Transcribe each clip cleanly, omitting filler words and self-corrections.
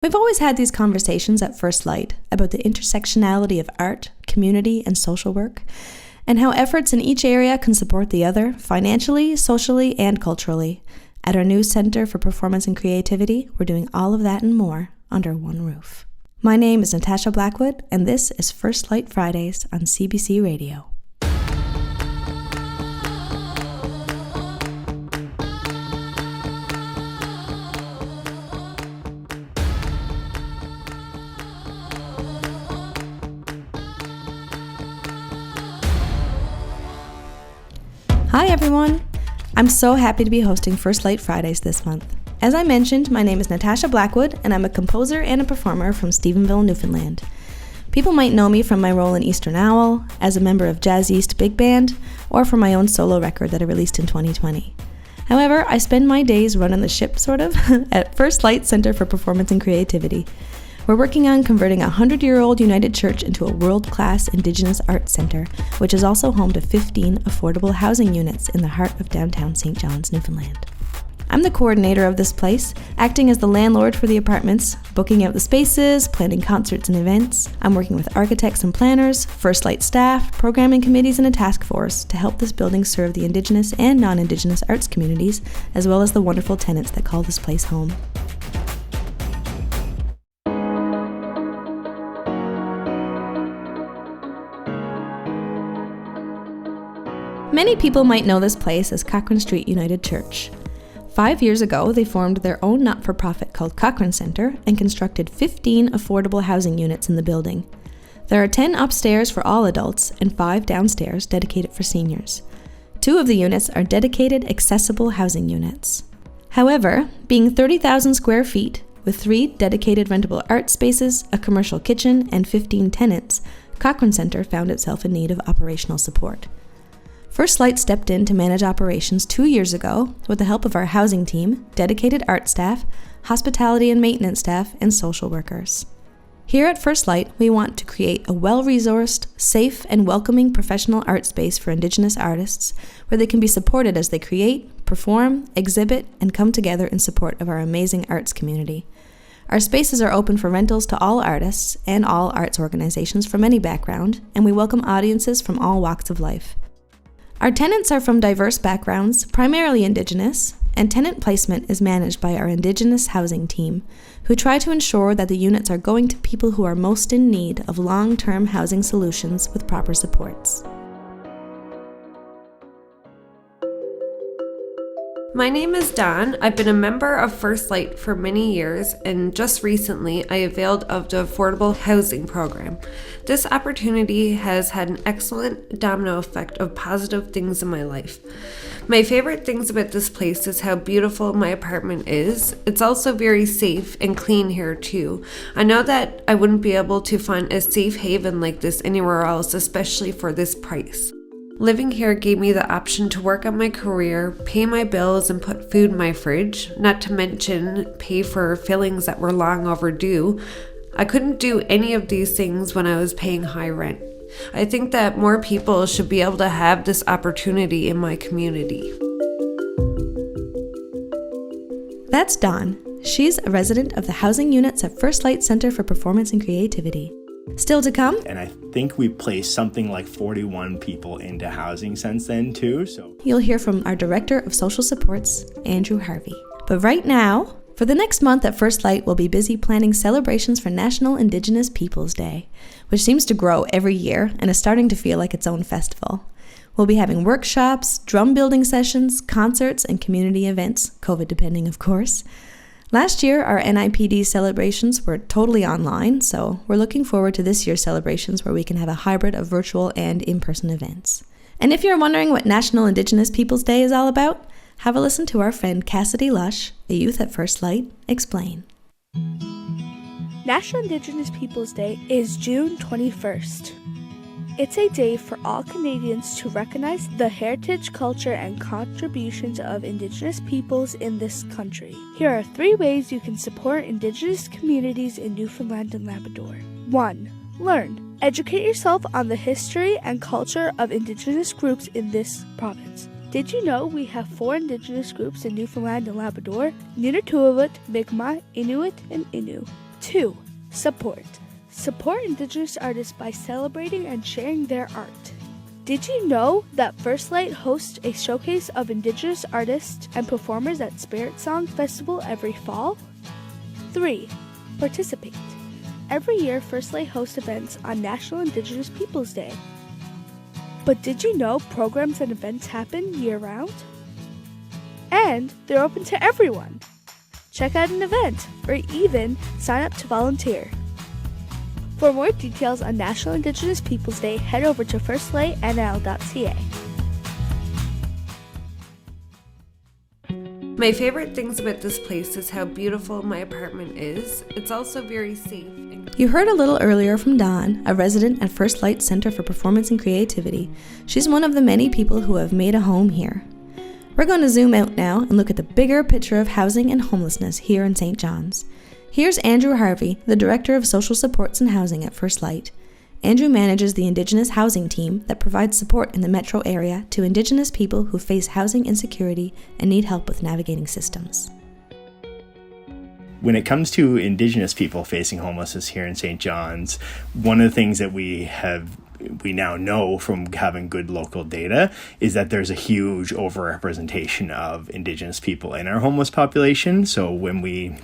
We've always had these conversations at First Light about the intersectionality of art, community, and social work, and how efforts in each area can support the other financially, socially, and culturally. At our new Center for Performance and Creativity, we're doing all of that and more under one roof. My name is Natasha Blackwood, and this is First Light Fridays on CBC Radio. Hi everyone! I'm so happy to be hosting First Light Fridays this month. As I mentioned, my name is Natasha Blackwood, and I'm a composer and a performer from Stephenville, Newfoundland. People might know me from my role in Eastern Owl, as a member of Jazz East Big Band, or from my own solo record that I released in 2020. However, I spend my days running the ship, sort of, at First Light Center for Performance and Creativity. We're working on converting a 100-year-old United Church into a world-class Indigenous arts center, which is also home to 15 affordable housing units in the heart of downtown St. John's, Newfoundland. I'm the coordinator of this place, acting as the landlord for the apartments, booking out the spaces, planning concerts and events. I'm working with architects and planners, First Light staff, programming committees, and a task force to help this building serve the Indigenous and non-Indigenous arts communities, as well as the wonderful tenants that call this place home. Many people might know this place as Cochrane Street United Church. 5 years ago, they formed their own not-for-profit called Cochrane Center and constructed 15 affordable housing units in the building. There are 10 upstairs for all adults and 5 downstairs dedicated for seniors. 2 of the units are dedicated accessible housing units. However, being 30,000 square feet, with 3 dedicated rentable art spaces, a commercial kitchen, and 15 tenants, Cochrane Center found itself in need of operational support. First Light stepped in to manage operations 2 years ago with the help of our housing team, dedicated art staff, hospitality and maintenance staff, and social workers. Here at First Light, we want to create a well-resourced, safe, and welcoming professional art space for Indigenous artists where they can be supported as they create, perform, exhibit, and come together in support of our amazing arts community. Our spaces are open for rentals to all artists and all arts organizations from any background, and we welcome audiences from all walks of life. Our tenants are from diverse backgrounds, primarily Indigenous, and tenant placement is managed by our Indigenous housing team, who try to ensure that the units are going to people who are most in need of long-term housing solutions with proper supports. My name is Dawn. I've been a member of First Light for many years, and just recently I availed of the affordable housing program. This opportunity has had an excellent domino effect of positive things in my life. My favorite things about this place is how beautiful my apartment is. It's also very safe and clean here too. I know that I wouldn't be able to find a safe haven like this anywhere else, especially for this price. Living here gave me the option to work on my career, pay my bills, and put food in my fridge, not to mention pay for fillings that were long overdue. I couldn't do any of these things when I was paying high rent. I think that more people should be able to have this opportunity in my community. That's Dawn. She's a resident of the housing units at First Light Center for Performance and Creativity. Still to come. And I think we placed something like 41 people into housing since then too. So You'll hear from our Director of Social Supports, Andrew Harvey. But right now, for the next month at First Light, we'll be busy planning celebrations for National Indigenous Peoples Day, which seems to grow every year and is starting to feel like its own festival. We'll be having workshops, drum building sessions, concerts, and community events, COVID depending, of course. Last year, our NIPD celebrations were totally online, so we're looking forward to this year's celebrations where we can have a hybrid of virtual and in-person events. And if you're wondering what National Indigenous Peoples Day is all about, have a listen to our friend Cassidy Lush, a youth at First Light, explain. National Indigenous Peoples Day is June 21st. It's a day for all Canadians to recognize the heritage, culture, and contributions of Indigenous peoples in this country. Here are 3 ways you can support Indigenous communities in Newfoundland and Labrador. 1. Learn. Educate yourself on the history and culture of Indigenous groups in this province. Did you know we have 4 Indigenous groups in Newfoundland and Labrador? Nunavut, Mi'kmaq, Inuit, and Innu. 2. Support. Support Indigenous artists by celebrating and sharing their art. Did you know that First Light hosts a showcase of Indigenous artists and performers at Spirit Song Festival every fall? 3. Participate. Every year, First Light hosts events on National Indigenous Peoples Day. But did you know programs and events happen year-round? And they're open to everyone. Check out an event, or even sign up to volunteer. For more details on National Indigenous Peoples Day, head over to firstlightnl.ca. My favorite things about this place is how beautiful my apartment is. It's also very safe. You heard a little earlier from Dawn, a resident at First Light Center for Performance and Creativity. She's one of the many people who have made a home here. We're going to zoom out now and look at the bigger picture of housing and homelessness here in St. John's. Here's Andrew Harvey, the Director of Social Supports and Housing at First Light. Andrew manages the Indigenous housing team that provides support in the metro area to Indigenous people who face housing insecurity and need help with navigating systems. When it comes to Indigenous people facing homelessness here in St. John's, one of the things that we now know from having good local data is that there's a huge overrepresentation of Indigenous people in our homeless population. So when we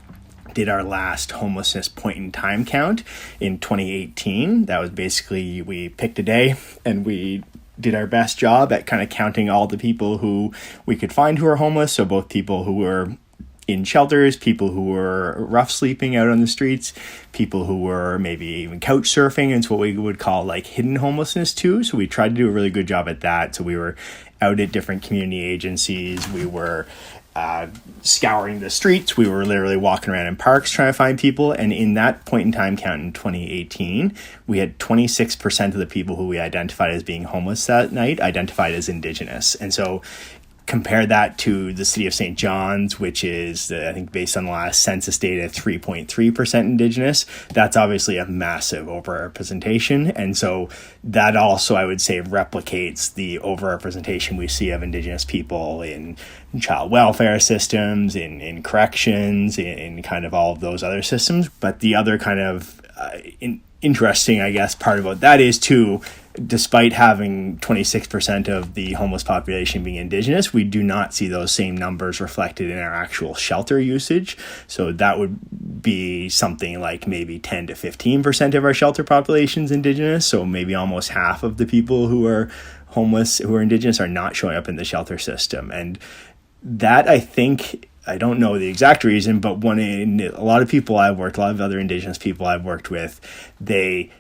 did our last homelessness point in time count in 2018, that was basically, we picked a day and we did our best job at kind of counting all the people who we could find who are homeless. So both people who were in shelters, people who were rough sleeping out on the streets, people who were maybe even couch surfing. It's what we would call like hidden homelessness too. So we tried to do a really good job at that. So we were out at different community agencies. We were scouring the streets. We were literally walking around in parks trying to find people. And in that point in time count in 2018, we had 26% of the people who we identified as being homeless that night identified as Indigenous. And so compare that to the city of St. John's, which is, I think, based on the last census data, 3.3% Indigenous. That's obviously a massive overrepresentation. And so that also, I would say, replicates the overrepresentation we see of Indigenous people in child welfare systems, in corrections, in kind of all of those other systems. But the other kind of interesting, I guess, part about that is, too, despite having 26% of the homeless population being Indigenous, we do not see those same numbers reflected in our actual shelter usage. So that would be something like maybe 10 to 15% of our shelter population is Indigenous. So maybe almost half of the people who are homeless, who are Indigenous, are not showing up in the shelter system. And that, I think, I don't know the exact reason, but a lot of people I've worked, a lot of other Indigenous people I've worked with, they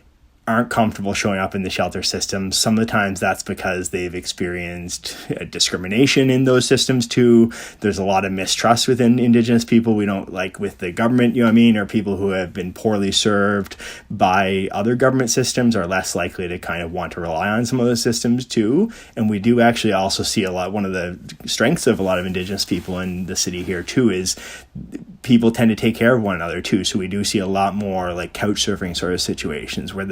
aren't comfortable showing up in the shelter system. Some of the times that's because they've experienced discrimination in those systems too. There's a lot of mistrust within Indigenous people. We don't like with the government, you know what I mean, or people who have been poorly served by other government systems are less likely to kind of want to rely on some of those systems too. And we do actually also see a lot, one of the strengths of a lot of Indigenous people in the city here too is people tend to take care of one another too. So we do see a lot more like couch surfing sort of situations where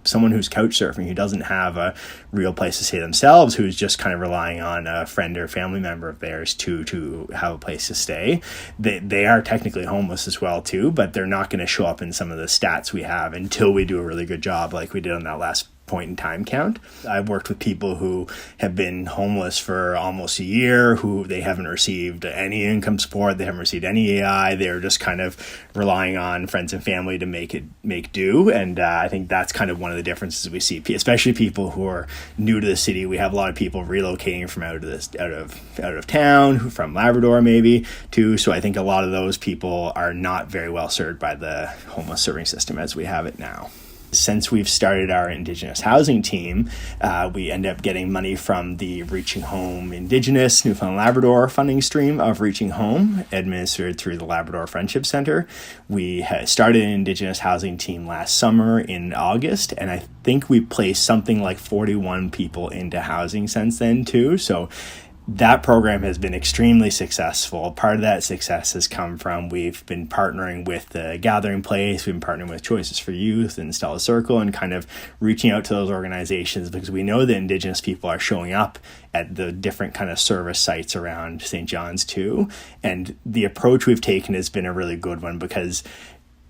someone who's couch surfing, who doesn't have a real place to stay themselves, who's just kind of relying on a friend or family member of theirs to have a place to stay, they are technically homeless as well too, but they're not going to show up in some of the stats we have until we do a really good job like we did on that last point in time count. I've worked with people who have been homeless for almost a year, who they haven't received any income support, they haven't received any AI, they're just kind of relying on friends and family to make do. And I think that's kind of one of the differences we see, especially people who are new to the city. We have a lot of people relocating from out of town, from Labrador maybe too. So I think a lot of those people are not very well served by the homeless serving system as we have it now. Since we've started our Indigenous housing team, we end up getting money from the Reaching Home Indigenous Newfoundland Labrador funding stream of Reaching Home, administered through the Labrador Friendship Center. We started an Indigenous housing team last summer in August, and I think we placed something like 41 people into housing since then too. So that program has been extremely successful. Part of that success has come from, we've been partnering with the Gathering Place, we've been partnering with Choices for Youth and Stella Circle, and kind of reaching out to those organizations because we know that Indigenous people are showing up at the different kind of service sites around St. John's too. And the approach we've taken has been a really good one because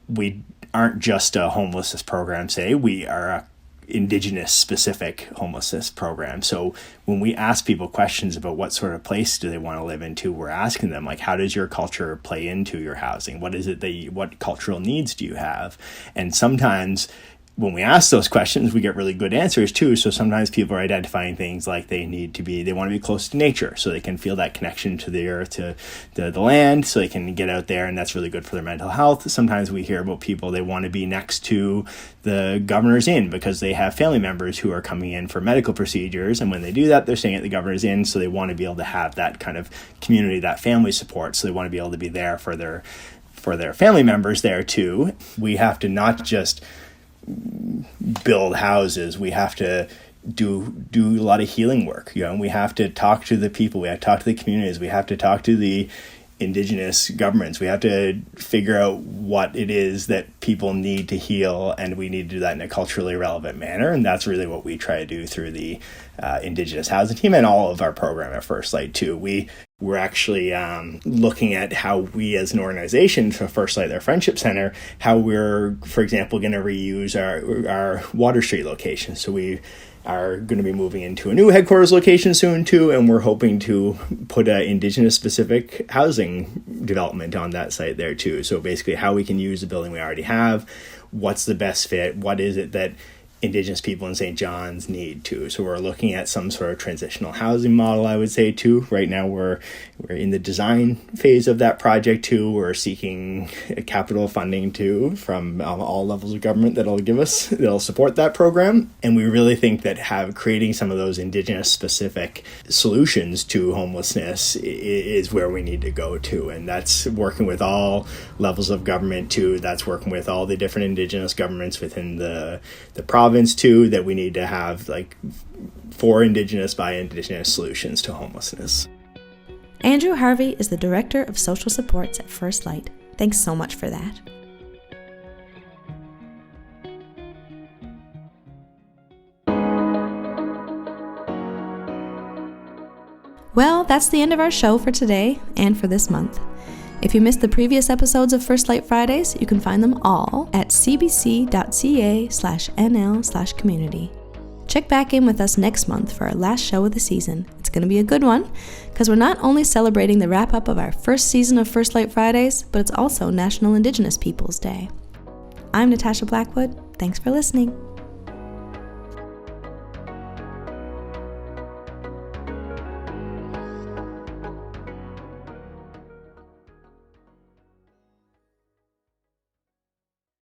we aren't just a homelessness program, say. We are a Indigenous specific homelessness program. So when we ask people questions about what sort of place do they want to live into, we're asking them, like, how does your culture play into your housing? What is it what cultural needs do you have? And sometimes when we ask those questions, we get really good answers too. So sometimes people are identifying things like they want to be close to nature, so they can feel that connection to the earth, to the land, so they can get out there, and that's really good for their mental health. Sometimes we hear about people, they want to be next to the Governor's Inn because they have family members who are coming in for medical procedures, and when they do that, they're staying at the Governor's Inn, so they want to be able to have that kind of community, that family support, so they want to be able to be there for their family members there too. We have to not just build houses, we have to do a lot of healing work, and we have to talk to the people, we have to talk to the communities, we have to talk to the Indigenous governments, we have to figure out what it is that people need to heal, and we need to do that in a culturally relevant manner. And that's really what we try to do through the Indigenous housing team and all of our program at First Light too. We're actually looking at how we as an organization for First Light, their Friendship Center, how we're, for example, going to reuse our Water Street location. So we are going to be moving into a new headquarters location soon too, and we're hoping to put an Indigenous specific housing development on that site there too. So basically how we can use the building we already have, what's the best fit, what is it that Indigenous people in St. John's need too. So we're looking at some sort of transitional housing model, I would say too. Right now we're in the design phase of that project too. We're seeking capital funding too from all levels of government that'll support that program. And we really think that creating some of those Indigenous specific solutions to homelessness is where we need to go to. And that's working with all levels of government too. That's working with all the different Indigenous governments within the province too, that we need to have like for Indigenous by Indigenous solutions to homelessness. Andrew Harvey is the Director of Social Supports at First Light. Thanks so much for that. Well, that's the end of our show for today and for this month. If you missed the previous episodes of First Light Fridays, you can find them all at cbc.ca/nl/community. Check back in with us next month for our last show of the season. It's going to be a good one, because we're not only celebrating the wrap-up of our first season of First Light Fridays, but it's also National Indigenous Peoples Day. I'm Natasha Blackwood. Thanks for listening.